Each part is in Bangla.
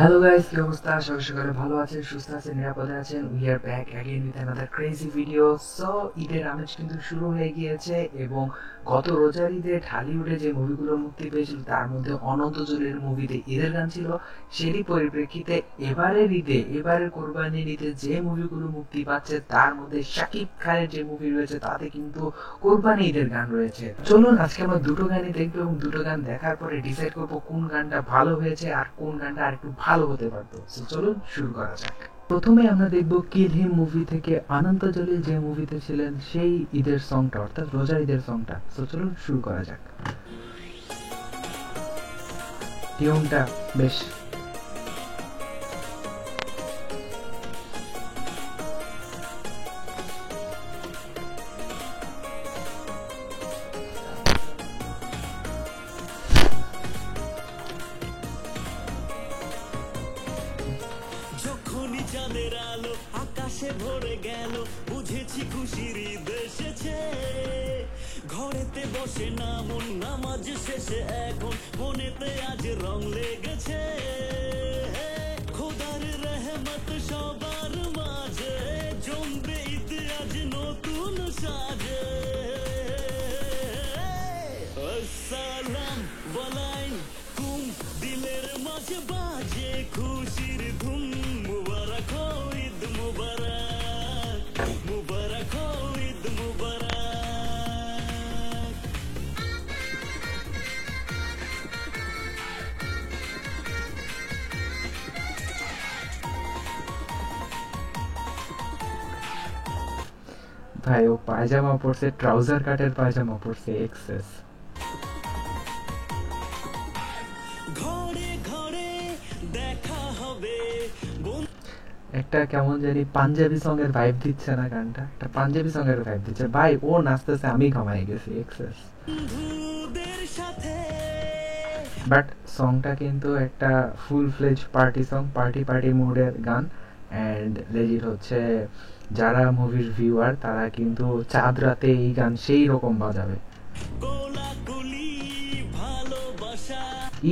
হ্যালো গাইস, কি অবস্থা? আশা করি সকলে ভালো আছেন, সুস্থ আছেন, নিরাপদে আছেন। We are back again with another crazy video. So ঈদের আমেজ কিন্তু শুরু হয়ে গিয়েছে এবং গত রোজার ঈদে ঢালিউডে যে মুভিগুলো মুক্তি পেয়েছিল তার মধ্যে অনন্ত জলিলের মুভিতে ঈদের গান ছিল। সেরই পরিপ্রেক্ষিতে এবারের কোরবানির ঈদে যে মুভিগুলো মুক্তি পাচ্ছে তার মধ্যে শাকিব খানের যে মুভি রয়েছে তাতে কিন্তু কোরবানি ঈদের গান রয়েছে। চলুন আজকে আমরা দুটো গানই দেখবো এবং দুটো গান দেখার পরে ডিসাইড করবো কোন গানটা ভালো হয়েছে আর কোন গানটা আর একটু ভালো হতে পারতো। চলুন শুরু করা যাক। প্রথমে আমরা দেখব কিল হিম মুভি থেকে অনন্ত জলিল যে মুভিতে ছিলেন সেই ঈদের সংটা, অর্থাৎ রোজার ঈদের সংটা। চলুন শুরু করা যাক। টিউনটা বেশ যখনই চাঁদের আলো আকাশে ভরে গেল, বুঝেছি খুশির ঈদ এসেছে। ঘরেতে বসে না মন নামাজ শেষে এখন মনেতে আজ রং লেগেছে। খোদার রহমত সবার মাঝে জমবে ঈদ আজ নতুন সাজে। আসসালাম বলাইন কুম দিলের মাঝে বাজে খুশির ধুম। মুবারক হো ঈদ মুবারক, মুবারক হো ঈদ মুবারক। ভাই ও পায়জামা পরছে, ট্রাউজার কাটের পায়জামা পরছে, এক্সেস। ঘরে ঘরে দেখা হবে একটা কেমন জানি পাঞ্জাবি সং এর ভাইব দিচ্ছে না গানটা? একটা পাঞ্জাবি সং এর ভাইব দিচ্ছে। ভাই ও নাচতেছে, আমি ঘামাই গেছি, এক্সেস। বন্ধুদের সাথে। বাট সংটা কিন্তু একটা ফুল ফ্লেজ পার্টি সং, পার্টি পার্টি মুডের গান। অ্যান্ড লেজিট হচ্ছে যারা মুভির ভিউয়ার তারা কিন্তু চাঁদ রাতে এই গান সেই রকম বাজাবে। কোলাকুলি ভালোবাসা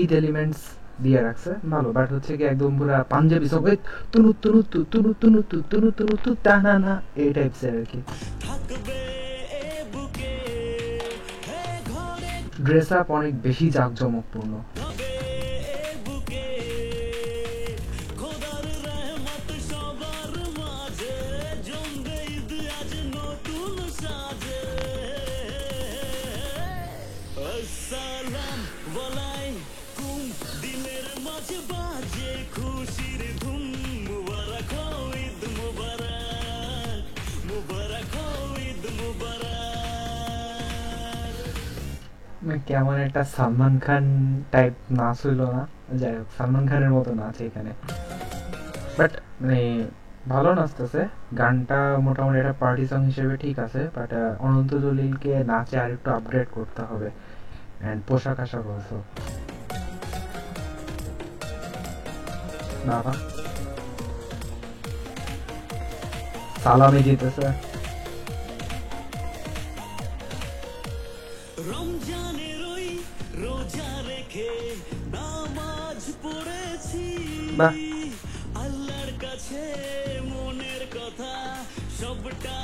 ঈদ এলিমেন্টস দিয়ে রাখছে ভালো, বাট হচ্ছে কি একদম পুরা পাঞ্জাবি সং, তুনু তুনু তু তুনু তুনু তু তুনু তুনু তু টানা না, এই টাইপসের আর কি। থাকবে এ বুকে। হে ঘরে ড্রেস আপ অনেক বেশি জাঁকজমকপূর্ণ। হবে এ বুকে। খোদার রহমত সবার মাঝে জমবে ঈদ আজ নতুন সাজে। আসসালাম বলাই কুম দিলের মাঝে বাজে খুশির ধুম। মুবারক হো ঈদ মুবারক, মুবারক হো ঈদ মুবারক। কেমন একটা সালমান খান টাইপ নাচ হইলো না? যাই হোক, সালমান খানের মতো নাচ এখানে। বাট মানে ভালো নাচতেছে। গানটা মোটামুটি একটা পার্টি সং হিসেবে ঠিক আছে, বাট অনন্ত জলিলকে নাচে আর একটু আপগ্রেড করতে হবে। অ্যান্ড পোশাক আশাক অলসো। বাবা সালামি দিতেছে। রমজানের ওই রোজা রেখে নামাজ পড়েছি। বাহ। আল্লাহর কাছে মনের কথা সবটা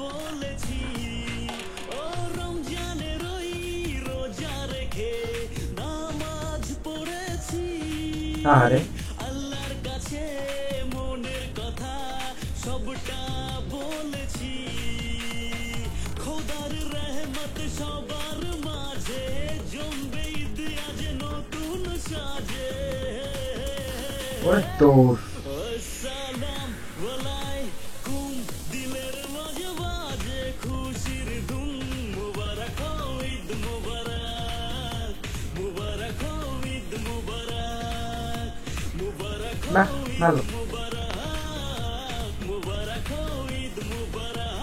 বলেছি। ও রমজানের ওই রোজা রেখে নামাজ পড়েছি। আরে আল্লাহর কাছে মনের কথা সবটা বলেছি। খোদার রহমত সবার মাঝে জমবে ঈদ আজ নতুন সাজে। ওরে তোর আসসালাম ওয়ালাইকুম দিলের মাঝে বাজে খুশির ধুম। মুবারক হো ঈদ মুবারক, মুবারক হো ঈদ মুবারক, মুবারক হো বাহ, ভালো। ঈদ মুবারক, মুবারক হো ঈদ মুবারক।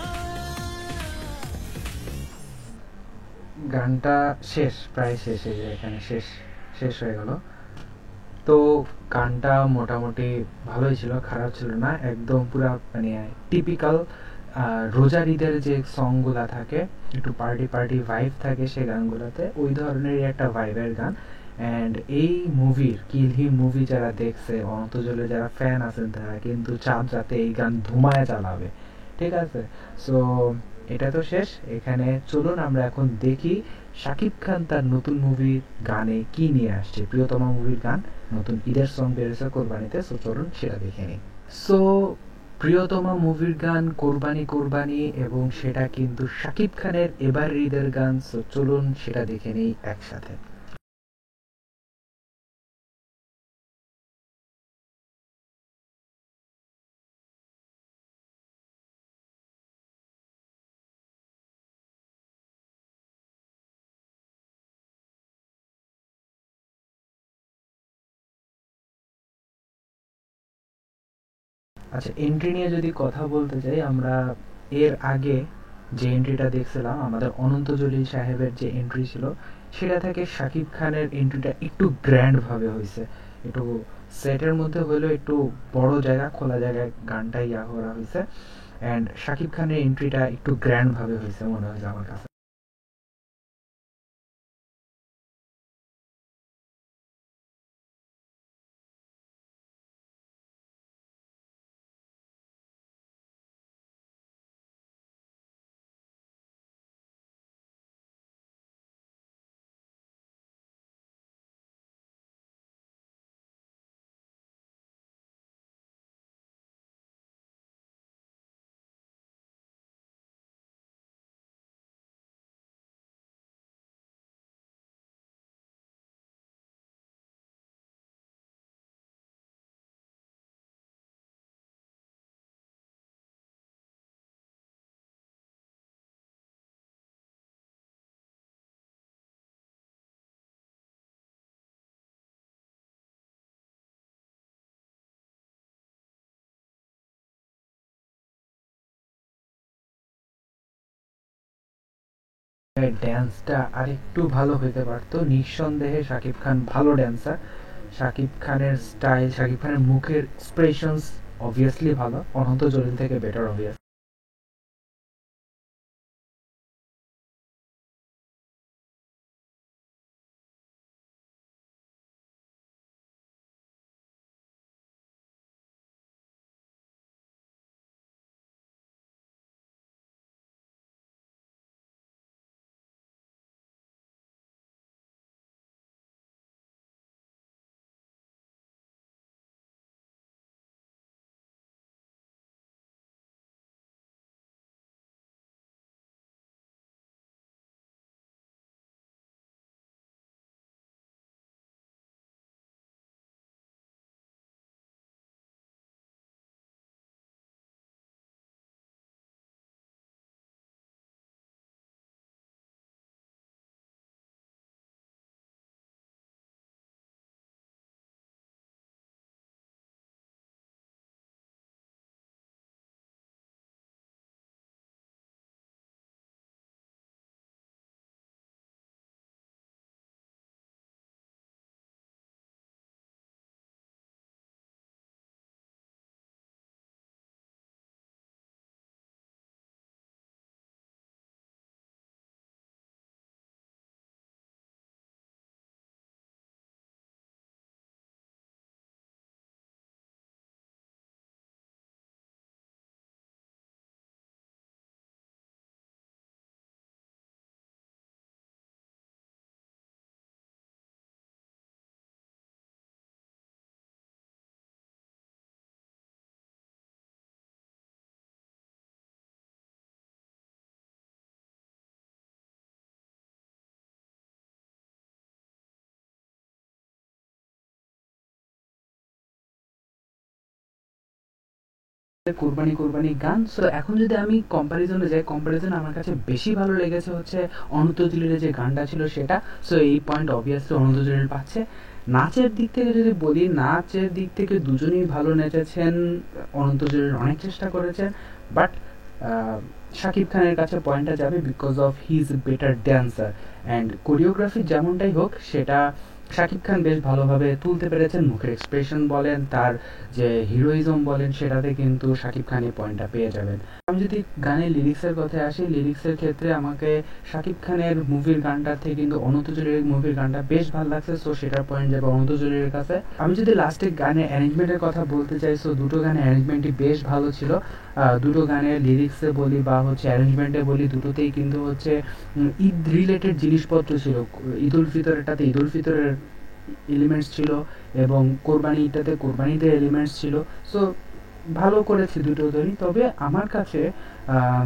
গানটা শেষ, প্রায় শেষ, এই যে এখানে শেষ শেষ হয়ে গেল। তো গানটা মোটামুটি ভালোই ছিল, খারাপ ছিল না একদম। পুরা মানে টিপিক্যাল রোজার ঈদের যে সংগুলা থাকে, একটু পার্টি পার্টি ভাইব থাকে সেই গানগুলোতে, ওই ধরনেরই একটা ভাইবের গান। অ্যান্ড এই মুভির কিল হিম মুভি যারা দেখছে, অনন্ত জলে যারা ফ্যান আছেন, তারা কিন্তু চাঁদ রাতে এই গান ধুমায় চালাবে, ঠিক আছে? সো এটা তো শেষ এখানে, চলুন আমরা এখন দেখি শাকিব খান তার নতুন মুভির গানে কি নিয়ে আসছে। প্রিয়তমা মুভির গান, নতুন ঈদের সং বেরোছে কোরবানিতে, সো চলুন সেটা দেখে নিই। সো প্রিয়তমা মুভির গান কোরবানি কোরবানি, এবং সেটা কিন্তু শাকিব খানের এবার ঈদের গান, সো চলুন সেটা দেখে নিই একসাথে। আচ্ছা, এন্ট্রি নিয়ে যদি কথা বলতে চাই, আমরা এর আগে যে এন্ট্রিটা দেখছিলাম, আমাদের অনন্ত জলিল সাহেবের যে এন্ট্রি ছিল, সেটা থেকে শাকিব খানের এন্ট্রিটা একটু গ্র্যান্ড ভাবে হয়েছে, একটু সেটের মধ্যে হলেও একটু বড় জায়গা, খোলা জায়গায় গানটা ইয়া করা হয়েছে, অ্যান্ড শাকিব খানের এন্ট্রিটা একটু গ্র্যান্ড ভাবে হয়েছে মনে হয়েছে আমার কাছে। ড্যান্সটা আরেকটু ভালো হইতে পারতো, নিঃসন্দেহে শাকিব খান ভালো ড্যান্সার, শাকিব খানের স্টাইল, শাকিব খানের মুখের এক্সপ্রেশনস অবভিয়াসলি ভালো, অনন্ত জলিল থেকে বেটার অবভিয়াস। কোরবানি কোরবানি গান। সো এখন যদি আমি কম্পারিজনে যাই, কম্পারিজন আমার কাছে বেশি ভালো লেগেছে হচ্ছে অনন্ত জলিলের যে গানটা ছিল সেটা। সো এই পয়েন্ট অবভিয়াসলি অনন্ত জলিল পাচ্ছে। নাচের দিক থেকে যদি বলি, নাচের দিক থেকে দুজনেই ভালো নেচেছেন, অনন্ত জলিল অনেক চেষ্টা করেছেন, বাট শাকিব খানের কাছে পয়েন্টটা যাবে because of he is better dancer. And choreography যেমনটাই হোক, সেটা শাকিব খান বেশ ভালোভাবে তুলতে পেরেছেন, মুখের এক্সপ্রেশন বলেন, তার যে হিরোইজম বলেন, সেটাতে কিন্তু শাকিব খান এই পয়েন্টটা পেয়ে যাবেন। আমি যদি গানের লিরিক্সের কথায় আসি, লিরিক্সের ক্ষেত্রে আমাকে শাকিব খানের মুভির গানটার থেকে কিন্তু অনন্ত জলিলের মুভির গানটা বেশ ভালো লাগছে, সো সেটার পয়েন্ট যাবে অনন্ত জলিলের কাছে। আমি যদি লাস্টে গানের অ্যারেঞ্জমেন্টের কথা বলতে চাই, সো দুটো গানের অ্যারেঞ্জমেন্টই বেশ ভালো ছিল। দুটো গানের লিরিক্সে বলি বা হচ্ছে অ্যারেঞ্জমেন্টে বলি, দুটোতেই কিন্তু হচ্ছে ঈদ রিলেটেড জিনিসপত্র ছিল। ঈদ উল ফিতরটাতে ঈদ উল ফিতরের এলিমেন্টস ছিল এবং কোরবানিটাতে কোরবানিদের এলিমেন্টস ছিল। সো ভালো করেছে দুটো ধরি, তবে আমার কাছে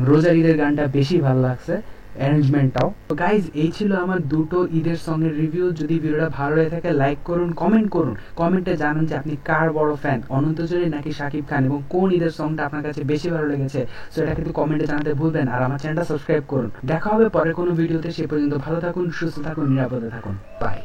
রোজার ঈদের গানটা বেশি ভালো লাগছে, অ্যারেঞ্জমেন্টটাও। তো গাইজ, এই ছিল আমার দুটো ঈদের সঙ্গের রিভিউ। যদি ভিডিওটা ভালো হয়ে থাকে লাইক করুন, কমেন্ট করুন, কমেন্টে জানান যে আপনি কার বড় ফ্যান, অনন্ত জলিল নাকি শাকিব খান, এবং কোন ঈদের সংটা আপনার কাছে বেশি ভালো লেগেছে। সো এটা কিন্তু কমেন্টে জানাতে ভুলবেন, আর আমার চ্যানেলটা সাবস্ক্রাইব করুন। দেখা হবে পরের কোনো ভিডিওতে, সে পর্যন্ত ভালো থাকুন, সুস্থ থাকুন, নিরাপদে থাকুন, বাই।